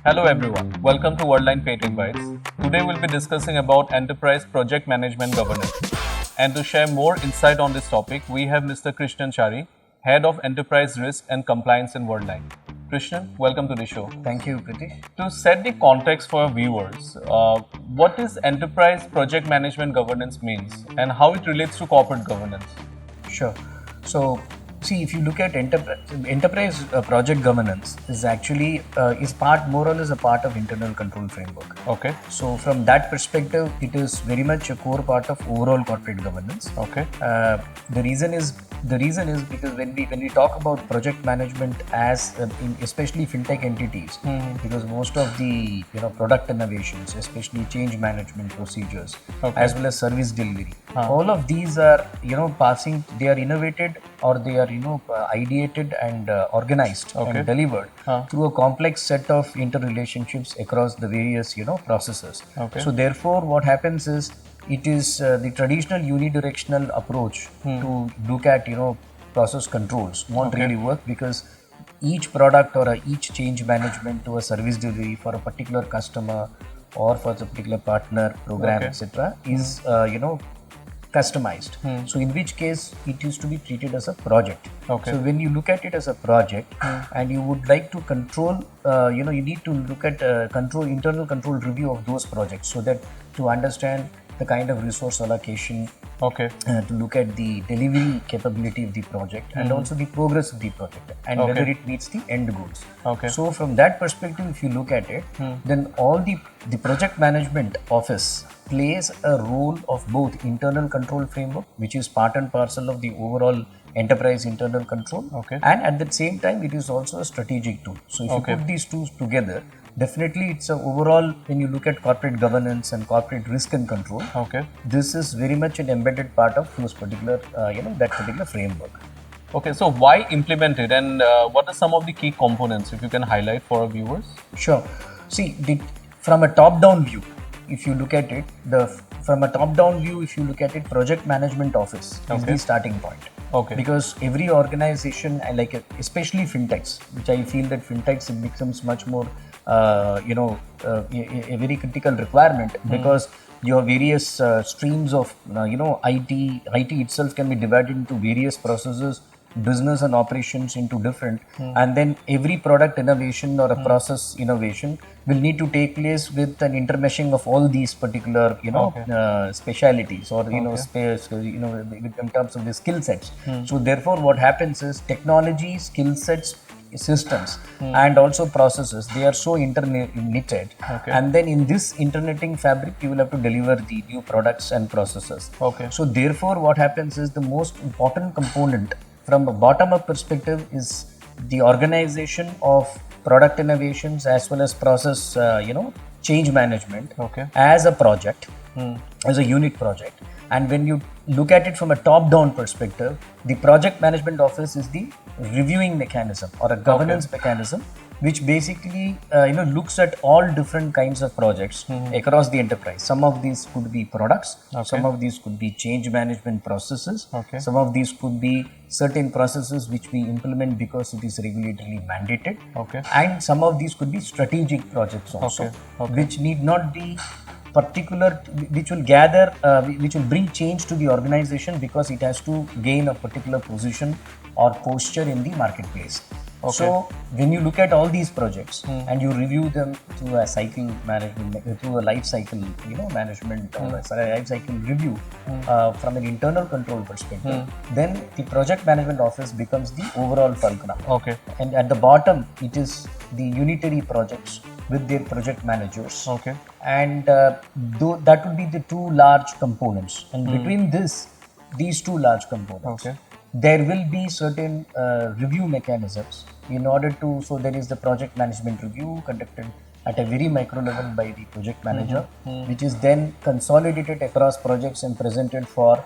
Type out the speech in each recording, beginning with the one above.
Hello everyone, welcome to Worldline PayTech Bytes. Today we'll be discussing about enterprise project management governance. And to share more insight on this topic, we have Mr. Krishnan Chari, Head of Enterprise Risk and Compliance in Worldline. Krishnan, welcome to the show. Thank you, Pritish. To set the context for our viewers, what is enterprise project management governance means and how it relates to corporate governance? Sure. So, see, if you look at enterprise project governance is actually is more or less a part of internal control framework. Okay. So, from that perspective, it is very much a core part of overall corporate governance. Okay. The reason is because when we talk about project management as especially fintech entities, because most of the product innovations, especially change management procedures, as well as service delivery, all of these are they are innovated or they are ideated and organized and delivered through a complex set of interrelationships across the various processes. So therefore what happens is it is the traditional unidirectional approach to look at process controls won't really work, because each product or each change management to a service delivery for a particular customer or for a particular partner program, etc. is customized. So in which case it used to be treated as a project. So when you look at it as a project and you would like to control, you need to look at internal control review of those projects, so that to understand the kind of resource allocation, to look at the delivery capability of the project and also the progress of the project and whether it meets the end goals. So from that perspective, if you look at it, then all the project management office plays a role of both internal control framework, which is part and parcel of the overall enterprise internal control, and at the same time it is also a strategic tool. So if you put these two together, definitely it's a overall, when you look at corporate governance and corporate risk and control, this is very much an embedded part of those particular that particular framework. Okay, so why implement it, and what are some of the key components, if you can highlight for our viewers? Sure. See, from a top-down view, if you look at it, project management office is the starting point. Because every organization, like especially fintechs, which I feel that fintechs, it becomes much more a very critical requirement, because your various streams of IT itself can be divided into various processes, business and operations into different, and then every product innovation or a process innovation will need to take place with an intermeshing of all these particular specialities or space, in terms of the skill sets. So therefore what happens is technology, skill sets, systems and also processes, they are so interknitted, and then in this interknitting fabric you will have to deliver the new products and processes. So therefore what happens is the most important component from a bottom-up perspective is the organization of product innovations as well as process change management as a project, as a unit project. And when you look at it from a top-down perspective, the project management office is the reviewing mechanism or a governance mechanism, which basically looks at all different kinds of projects across the enterprise. Some of these could be products, some of these could be change management processes, some of these could be certain processes which we implement because it is regulatorily mandated, and some of these could be strategic projects also, which need not be particular, which will gather, which will bring change to the organization because it has to gain a particular position or posture in the marketplace. So when you look at all these projects and you review them through a cycle management, through a life cycle management or a life cycle review from an internal control perspective, then the project management office becomes the overall fulcrum. And at the bottom it is the unitary projects with their project managers. And that would be the two large components. And between these two large components, there will be certain review mechanisms in order to, so there is the project management review conducted at a very micro level by the project manager, which is then consolidated across projects and presented for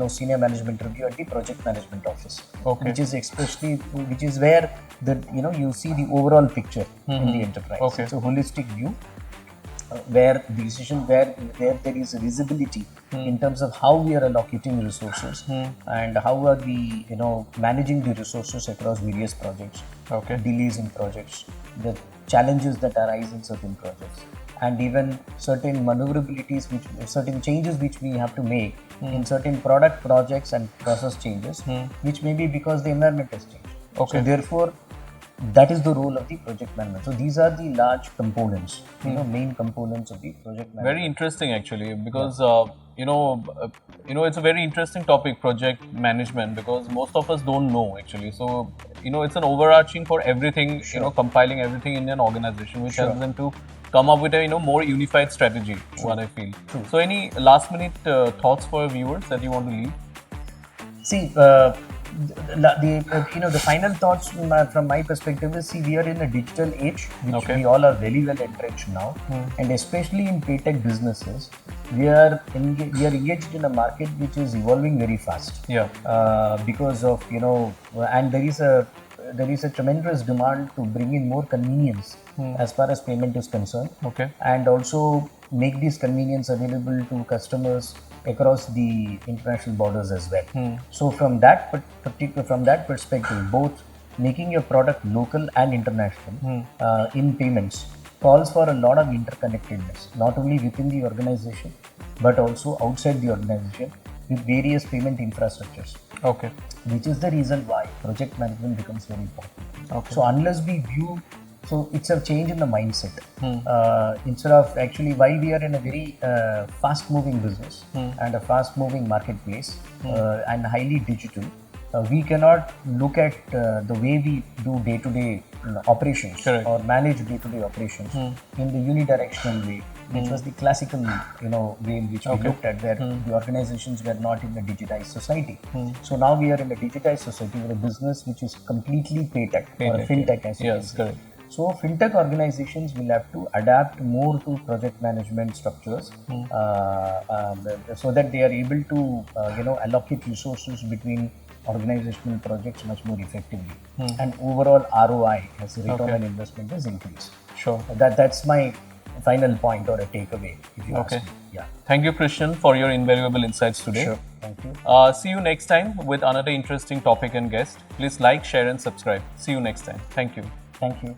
senior management review at the project management office, which is where the you see the overall picture in the enterprise. It's a holistic view. where there is a visibility in terms of how we are allocating resources and how are we managing the resources across various projects, delays in projects, the challenges that arise in certain projects, and even certain maneuverabilities, certain changes which we have to make in certain product projects and process changes, which may be because the environment has changed. So therefore, that is the role of the project management. So these are the large components, main components of the project management. Very interesting, actually, because it's a very interesting topic, project management, because most of us don't know actually. So it's an overarching for everything, compiling everything in an organization, which helps them to come up with a more unified strategy. What I feel. So any last minute thoughts for viewers that you want to leave? See, the final thoughts from my perspective is, see, we are in a digital age, which we all are very well entrenched now, and especially in PayTech businesses, we are engaged in a market which is evolving very fast. Because of and there is a tremendous demand to bring in more convenience as far as payment is concerned, and also make this convenience available to customers across the international borders as well. So from that perspective, both making your product local and international in payments calls for a lot of interconnectedness, not only within the organization but also outside the organization with various payment infrastructures. Which is the reason why project management becomes very important. So unless we view, so it's a change in the mindset. Instead of actually, while we are in a very fast-moving business and a fast-moving marketplace and highly digital, we cannot look at the way we do day-to-day operations or manage day-to-day operations in the unidirectional way, which was the classical way in which we looked at, where the organizations were not in a digitized society. So now we are in a digitized society with a business which is completely PayTech or a fintech, as you can say. So fintech organizations will have to adapt more to project management structures so that they are able to allocate resources between organizational projects much more effectively, and overall ROI as a return on investment is increased. That's my final point or a takeaway, if you ask me. Thank you, Krishnan, for your invaluable insights today. Thank you. See you next time with another interesting topic and guest. Please like, share and subscribe. See you next time. Thank you. Thank you.